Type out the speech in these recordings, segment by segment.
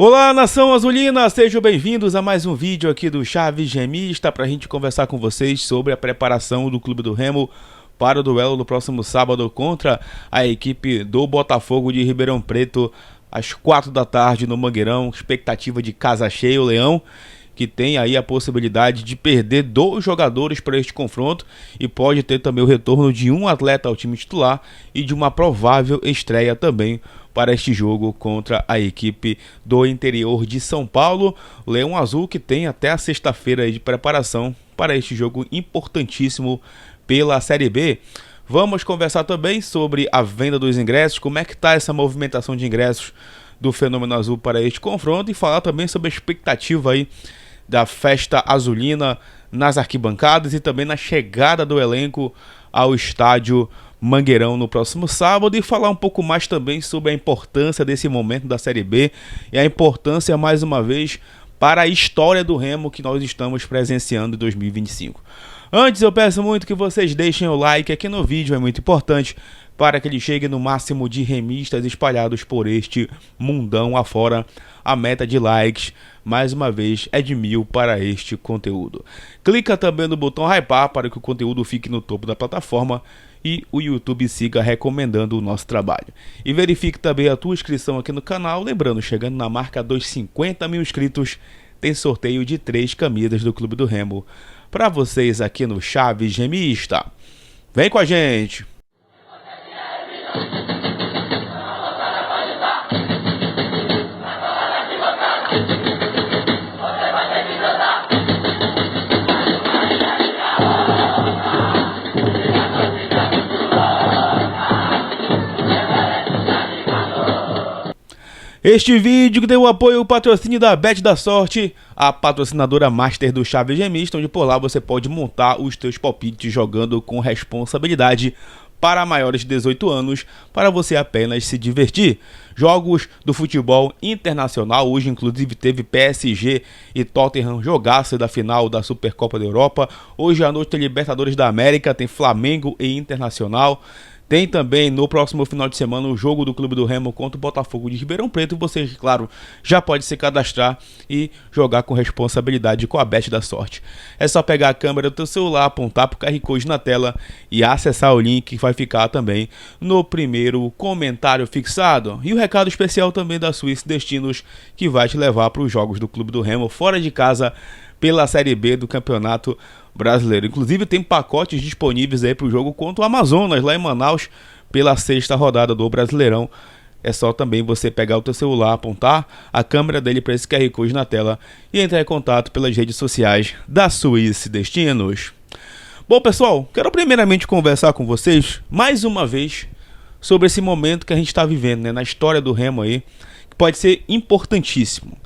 Olá, nação azulina, sejam bem-vindos a mais um vídeo aqui do Chaves Remista para a gente conversar com vocês sobre a preparação do Clube do Remo para o duelo do próximo sábado contra a equipe do Botafogo de Ribeirão Preto às 4 da tarde no Mangueirão. Expectativa de casa cheia, o Leão, que tem aí a possibilidade de perder 2 jogadores para este confronto e pode ter também o retorno de um atleta ao time titular e de uma provável estreia também para este jogo contra a equipe do interior de São Paulo. O Leão Azul que tem até a sexta-feira de preparação para este jogo importantíssimo pela Série B. Vamos conversar também sobre a venda dos ingressos, como é que está essa movimentação de ingressos do Fenômeno Azul para este confronto e falar também sobre a expectativa aí da festa azulina nas arquibancadas e também na chegada do elenco ao estádio Mangueirão no próximo sábado e falar um pouco mais também sobre a importância desse momento da Série B e a importância, mais uma vez, para a história do Remo que nós estamos presenciando em 2025. Antes, eu peço muito que vocês deixem o like aqui no vídeo, é muito importante para que ele chegue no máximo de remistas espalhados por este mundão afora. A meta de likes, mais uma vez, é de 1000 para este conteúdo. Clica também no botão hypar para que o conteúdo fique no topo da plataforma e o YouTube siga recomendando o nosso trabalho. E verifique também a tua inscrição aqui no canal. Lembrando, chegando na marca dos 50 mil inscritos, tem sorteio de 3 camisas do Clube do Remo para vocês aqui no Chaves Remista. Vem com a gente! Este vídeo que tem o apoio e o patrocínio da Bet da Sorte, a patrocinadora master do Chaves Remista, onde por lá você pode montar os teus palpites jogando com responsabilidade para maiores de 18 anos, para você apenas se divertir. Jogos do futebol internacional, hoje inclusive teve PSG e Tottenham, jogaço da final da Supercopa da Europa. Hoje à noite tem Libertadores da América, tem Flamengo e Internacional. Tem também no próximo final de semana o jogo do Clube do Remo contra o Botafogo de Ribeirão Preto. E você, claro, já pode se cadastrar e jogar com responsabilidade com a Bet da Sorte. É só pegar a câmera do teu celular, apontar para o QR Code na tela e acessar o link que vai ficar também no primeiro comentário fixado. E o recado especial também da Suíça Destinos, que vai te levar para os jogos do Clube do Remo fora de casa pela Série B do Campeonato Brasileiro. Inclusive tem pacotes disponíveis aí para o jogo contra o Amazonas, lá em Manaus, pela 6ª rodada do Brasileirão. É só também você pegar o teu celular, apontar a câmera dele para esse QR Code na tela e entrar em contato pelas redes sociais da Suíça Destinos. Bom, pessoal, quero primeiramente conversar com vocês, mais uma vez, sobre esse momento que a gente está vivendo, né, na história do Remo aí, que pode ser importantíssimo.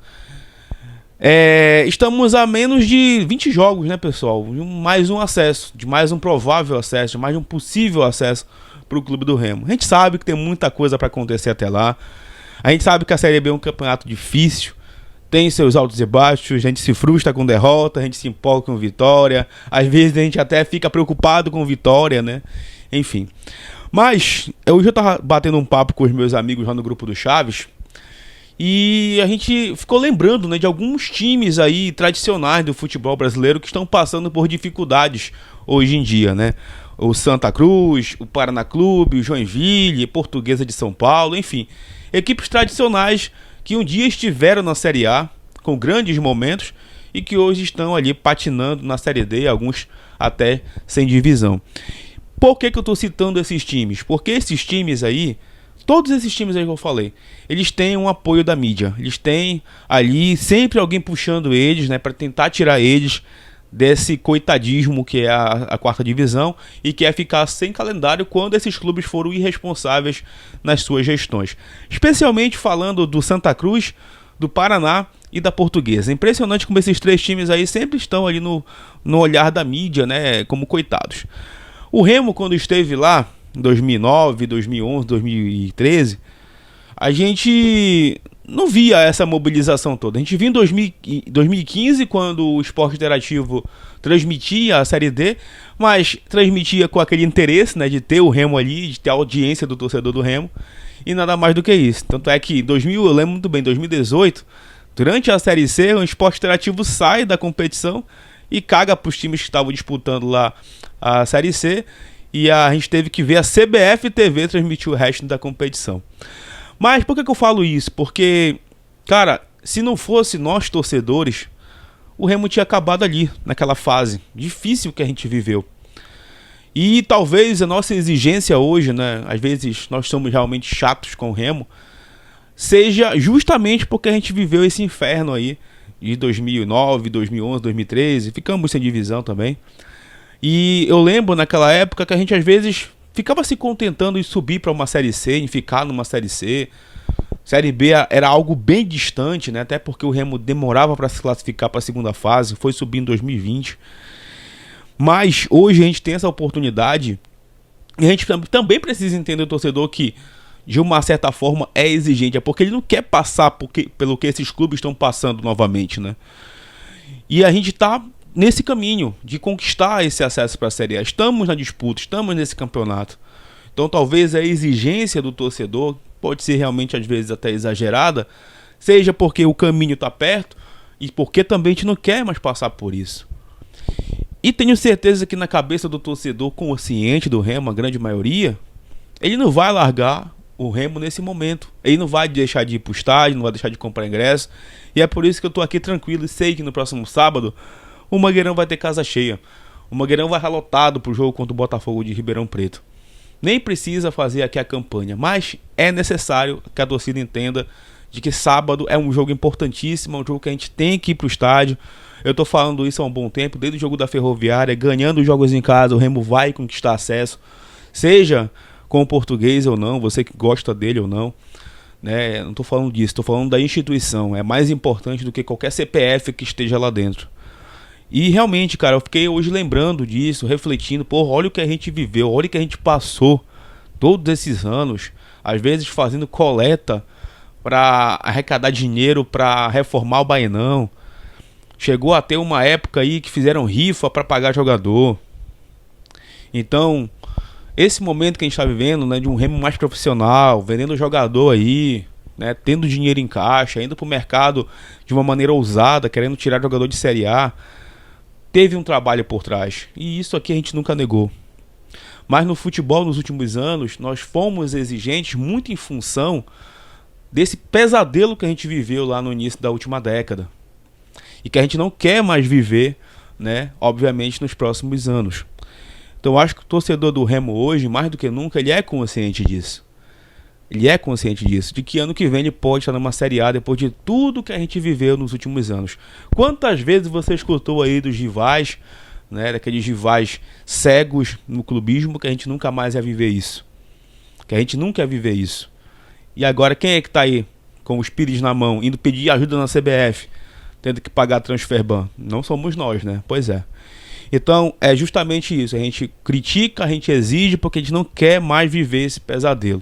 Estamos a menos de 20 jogos, né, pessoal? De mais um acesso, de mais um provável acesso, de mais um possível acesso para o Clube do Remo. A gente sabe que tem muita coisa para acontecer até lá. A gente sabe que a Série B é um campeonato difícil, tem seus altos e baixos, a gente se frustra com derrota, a gente se empolga com vitória, às vezes a gente até fica preocupado com vitória, né? Enfim. Mas hoje eu tava batendo um papo com os meus amigos lá no grupo do Chaves. E a gente ficou lembrando, né, de alguns times aí tradicionais do futebol brasileiro que estão passando por dificuldades hoje em dia, né? O Santa Cruz, o Paraná Clube, o Joinville, Portuguesa de São Paulo, enfim. Equipes tradicionais que um dia estiveram na Série A com grandes momentos e que hoje estão ali patinando na Série D, alguns até sem divisão. Por que eu estou citando esses times? Porque esses times aí, todos esses times aí que eu falei, eles têm um apoio da mídia. Eles têm ali sempre alguém puxando eles, né, para tentar tirar eles desse coitadismo que é a 4ª divisão e que é ficar sem calendário quando esses clubes foram irresponsáveis nas suas gestões. Especialmente falando do Santa Cruz, do Paraná e da Portuguesa. É impressionante como esses 3 times aí sempre estão ali no olhar da mídia, né, como coitados. O Remo, quando esteve lá em 2009, 2011, 2013, a gente não via essa mobilização toda. A gente viu em 2015, quando o Esporte Interativo transmitia a Série D, mas transmitia com aquele interesse, né, de ter o Remo ali, de ter a audiência do torcedor do Remo. E nada mais do que isso. Tanto é que eu lembro muito bem, 2018, durante a Série C, o Esporte Interativo sai da competição e caga para os times que estavam disputando lá a Série C. E a gente teve que ver a CBF TV transmitir o resto da competição. Mas por que eu falo isso? Porque, cara, se não fosse nós torcedores, o Remo tinha acabado ali, naquela fase difícil que a gente viveu. E talvez a nossa exigência hoje, né, às vezes nós somos realmente chatos com o Remo, seja justamente porque a gente viveu esse inferno aí de 2009, 2011, 2013, ficamos sem divisão também. E eu lembro naquela época que a gente às vezes ficava se contentando em subir para uma Série C, em ficar numa Série C. Série B era algo bem distante, né? Até porque o Remo demorava para se classificar para a segunda fase, foi subir em 2020. Mas hoje a gente tem essa oportunidade e a gente também precisa entender o torcedor que, de uma certa forma, é exigente. É porque ele não quer passar pelo que esses clubes estão passando novamente, né? E a gente está nesse caminho de conquistar esse acesso para a Série A. Estamos na disputa, estamos nesse campeonato. Então talvez a exigência do torcedor pode ser realmente às vezes até exagerada, seja porque o caminho está perto e porque também a gente não quer mais passar por isso. E tenho certeza que na cabeça do torcedor consciente do Remo, a grande maioria, ele não vai largar o Remo nesse momento. Ele não vai deixar de ir para o estádio, não vai deixar de comprar ingresso. E é por isso que eu estou aqui tranquilo e sei que no próximo sábado o Mangueirão vai ter casa cheia. O Mangueirão vai estar lotado para o jogo contra o Botafogo de Ribeirão Preto. Nem precisa fazer aqui a campanha, mas é necessário que a torcida entenda de que sábado é um jogo importantíssimo, é um jogo que a gente tem que ir para o estádio. Eu tô falando isso há um bom tempo, desde o jogo da Ferroviária, ganhando os jogos em casa, o Remo vai conquistar acesso, seja com o Português ou não, você que gosta dele ou não, né? Não tô falando disso, tô falando da instituição, é mais importante do que qualquer CPF que esteja lá dentro. E realmente, cara, eu fiquei hoje lembrando disso, refletindo, pô, olha o que a gente viveu, olha o que a gente passou todos esses anos, às vezes fazendo coleta para arrecadar dinheiro para reformar o Baenão. Chegou a ter uma época aí que fizeram rifa para pagar jogador. Então, esse momento que a gente está vivendo, né, de um Remo mais profissional, vendendo jogador aí, né, tendo dinheiro em caixa, indo para o mercado de uma maneira ousada, querendo tirar jogador de Série A, teve um trabalho por trás. E isso aqui a gente nunca negou. Mas no futebol, nos últimos anos, nós fomos exigentes muito em função desse pesadelo que a gente viveu lá no início da última década. E que a gente não quer mais viver, né, obviamente, nos próximos anos. Então eu acho que o torcedor do Remo hoje, mais do que nunca, ele é consciente disso. Ele é consciente disso, de que ano que vem ele pode estar numa Série A depois de tudo que a gente viveu nos últimos anos. Quantas vezes você escutou aí dos rivais, né, daqueles rivais cegos no clubismo, que a gente nunca mais ia viver isso. Que a gente nunca ia viver isso. E agora quem é que está aí com os pires na mão, indo pedir ajuda na CBF, tendo que pagar transferban? Não somos nós, né? Pois é. Então é justamente isso, a gente critica, a gente exige porque a gente não quer mais viver esse pesadelo.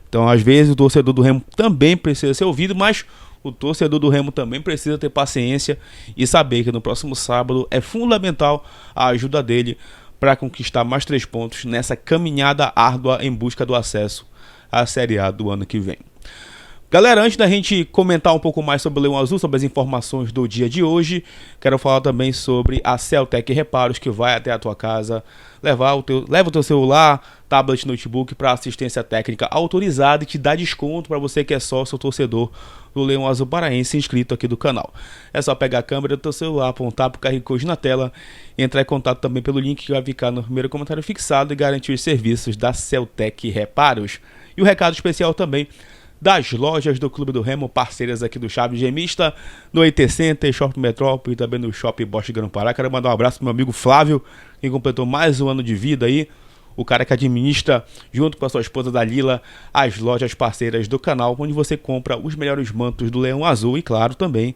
Então às vezes o torcedor do Remo também precisa ser ouvido, mas o torcedor do Remo também precisa ter paciência e saber que no próximo sábado é fundamental a ajuda dele para conquistar mais 3 pontos nessa caminhada árdua em busca do acesso à Série A do ano que vem. Galera, antes da gente comentar um pouco mais sobre o Leão Azul, sobre as informações do dia de hoje, quero falar também sobre a Celtec Reparos, que vai até a tua casa, leva o teu celular, tablet, notebook para assistência técnica autorizada e te dá desconto para você que é sócio ou torcedor do Leão Azul Paraense inscrito aqui do canal. É só pegar a câmera do teu celular, apontar para o QR Code na tela, entrar em contato também pelo link que vai ficar no primeiro comentário fixado e garantir os serviços da Celtec Reparos. E o recado especial também das lojas do Clube do Remo, parceiras aqui do Chaves Gemista, no IT Center, Shopping Metrópole e também no Shopping Bosch Grão-Pará. Quero mandar um abraço pro meu amigo Flávio, que completou mais um ano de vida aí, o cara que administra, junto com a sua esposa Dalila, as lojas parceiras do canal, onde você compra os melhores mantos do Leão Azul e, claro, também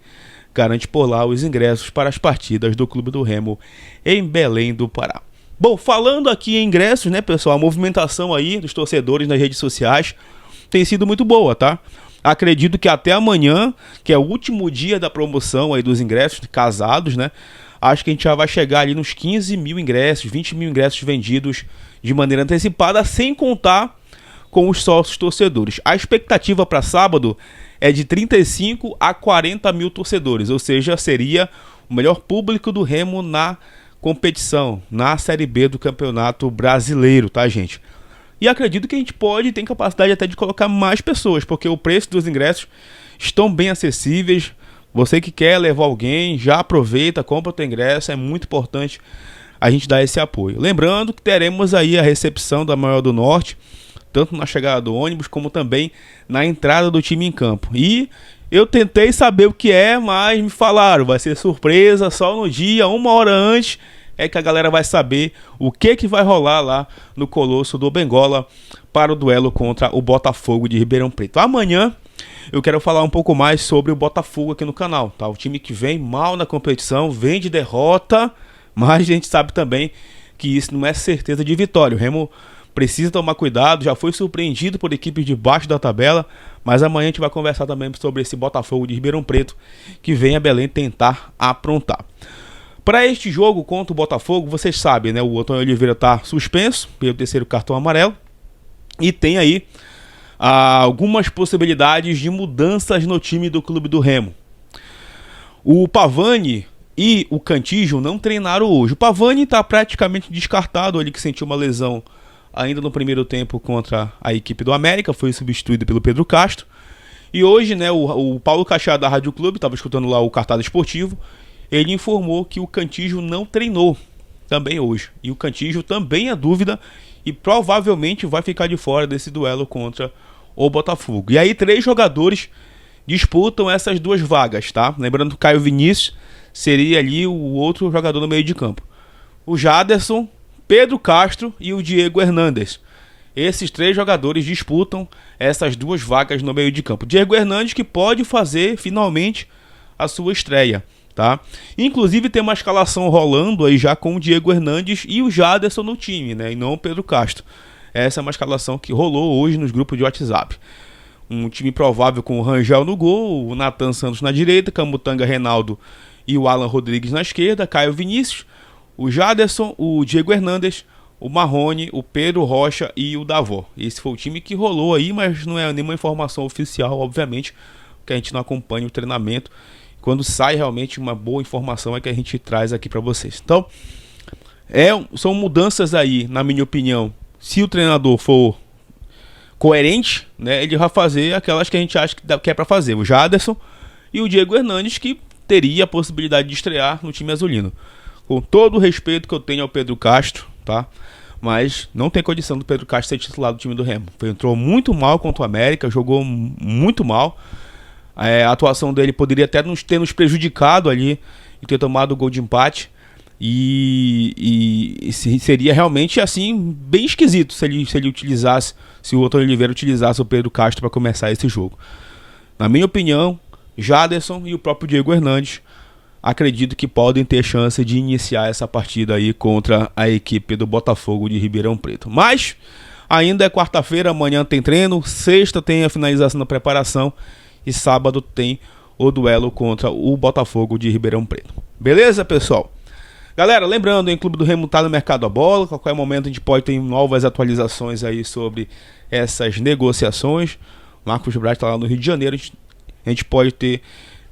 garante por lá os ingressos para as partidas do Clube do Remo em Belém do Pará. Bom, falando aqui em ingressos, né, pessoal, a movimentação aí dos torcedores nas redes sociais tem sido muito boa, tá? Acredito que até amanhã, que é o último dia da promoção aí dos ingressos casados, né? Acho que a gente já vai chegar ali nos 15 mil ingressos, 20 mil ingressos vendidos de maneira antecipada, sem contar com os sócios torcedores. A expectativa para sábado é de 35 a 40 mil torcedores, ou seja, seria o melhor público do Remo na competição, na Série B do Campeonato Brasileiro, tá, gente? E acredito que a gente tem capacidade até de colocar mais pessoas, porque o preço dos ingressos estão bem acessíveis. Você que quer levar alguém, já aproveita, compra o teu ingresso, é muito importante a gente dar esse apoio. Lembrando que teremos aí a recepção da Maior do Norte, tanto na chegada do ônibus, como também na entrada do time em campo. E eu tentei saber o que é, mas me falaram, vai ser surpresa, só no dia, 1 hora antes, é que a galera vai saber o que vai rolar lá no Colosso do Bengola para o duelo contra o Botafogo de Ribeirão Preto. Amanhã eu quero falar um pouco mais sobre o Botafogo aqui no canal, tá? O time que vem mal na competição, vem de derrota, mas a gente sabe também que isso não é certeza de vitória. O Remo precisa tomar cuidado, já foi surpreendido por equipes de baixo da tabela, mas amanhã a gente vai conversar também sobre esse Botafogo de Ribeirão Preto que vem a Belém tentar aprontar. Para este jogo contra o Botafogo, vocês sabem, né? O Antônio Oliveira está suspenso pelo 3º cartão amarelo e tem aí algumas possibilidades de mudanças no time do Clube do Remo. O Pavani e o Cantígio não treinaram hoje. O Pavani está praticamente descartado, ele que sentiu uma lesão ainda no primeiro tempo contra a equipe do América, foi substituído pelo Pedro Castro. E hoje, né, o Paulo Cachá da Rádio Clube, estava escutando lá o cartaz esportivo, ele informou que o Cantígio não treinou também hoje. E o Cantígio também é dúvida e provavelmente vai ficar de fora desse duelo contra o Botafogo. E aí 3 jogadores disputam essas 2 vagas, tá? Lembrando que o Caio Vinícius seria ali o outro jogador no meio de campo. O Jaderson, Pedro Castro e o Diego Hernandes. Esses 3 jogadores disputam essas 2 vagas no meio de campo. Diego Hernandes que pode fazer finalmente a sua estreia, tá? Inclusive tem uma escalação rolando aí já com o Diego Hernandes e o Jaderson no time, né? E não o Pedro Castro. Essa é uma escalação que rolou hoje nos grupos de WhatsApp. Um time provável com o Rangel no gol, o Nathan Santos na direita, Camutanga Reinaldo e o Alan Rodrigues na esquerda, Caio Vinícius, o Jaderson, o Diego Hernandes, o Marrone, o Pedro Rocha e o Davó. Esse foi o time que rolou aí, mas não é nenhuma informação oficial, obviamente, que a gente não acompanha o treinamento. Quando sai realmente uma boa informação é que a gente traz aqui para vocês. Então, são mudanças aí, na minha opinião. Se o treinador for coerente, né, ele vai fazer aquelas que a gente acha que é para fazer. O Jaderson e o Diego Hernandes, que teria a possibilidade de estrear no time azulino. Com todo o respeito que eu tenho ao Pedro Castro, tá? Mas não tem condição do Pedro Castro ser titular do time do Remo. Entrou muito mal contra o América, jogou muito mal. A atuação dele poderia até ter nos prejudicado ali e ter tomado o gol de empate. E seria realmente assim bem esquisito se ele utilizasse, se o Antônio Oliveira utilizasse o Pedro Castro para começar esse jogo. Na minha opinião, Jaderson e o próprio Diego Hernandes acredito que podem ter chance de iniciar essa partida aí contra a equipe do Botafogo de Ribeirão Preto. Mas ainda é quarta-feira, amanhã tem treino, sexta tem a finalização da preparação e sábado tem o duelo contra o Botafogo de Ribeirão Preto. Beleza, pessoal? Galera, lembrando, o Clube do Remo tá no mercado a bola, a qualquer momento a gente pode ter novas atualizações aí sobre essas negociações. Marcos Braz está lá no Rio de Janeiro, a gente pode ter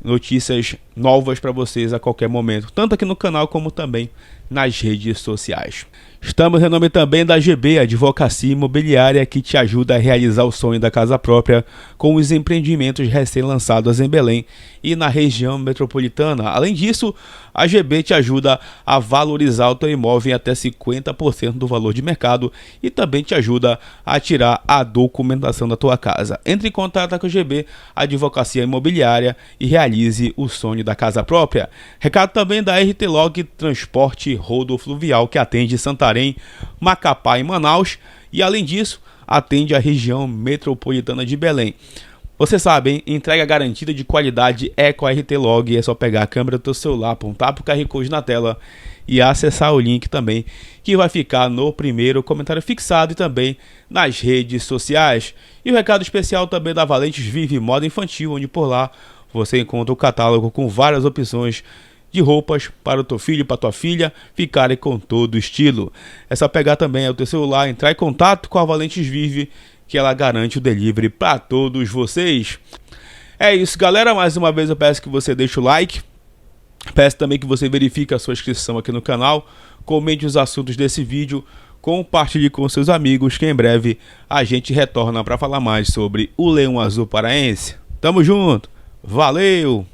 notícias novas para vocês a qualquer momento, tanto aqui no canal como também nas redes sociais. Estamos em nome também da GB, Advocacia Imobiliária, que te ajuda a realizar o sonho da casa própria com os empreendimentos recém-lançados em Belém e na região metropolitana. Além disso, a GB te ajuda a valorizar o teu imóvel em até 50% do valor de mercado e também te ajuda a tirar a documentação da tua casa. Entre em contato com a GB, Advocacia Imobiliária, e realize o sonho da casa própria. Recado também da RT Log Transporte Rodofluvial, que atende Santarém, Macapá e Manaus, e além disso, atende a região metropolitana de Belém. Você sabe, hein? Entrega garantida de qualidade é com a RT Log. É só pegar a câmera do teu celular, apontar para o QR Code na tela e acessar o link também, que vai ficar no primeiro comentário fixado e também nas redes sociais. E o recado especial também da Valentes Vive Moda Infantil, onde por lá você encontra o catálogo com várias opções de roupas para o teu filho, para tua filha ficarem com todo o estilo. É só pegar também o teu celular, entrar em contato com a Valentes Vive que ela garante o delivery para todos vocês. É isso, galera, mais uma vez eu peço que você deixe o like, peço também que você verifique a sua inscrição aqui no canal, comente os assuntos desse vídeo, compartilhe com seus amigos, que em breve a gente retorna para falar mais sobre o Leão Azul Paraense. Tamo junto, valeu!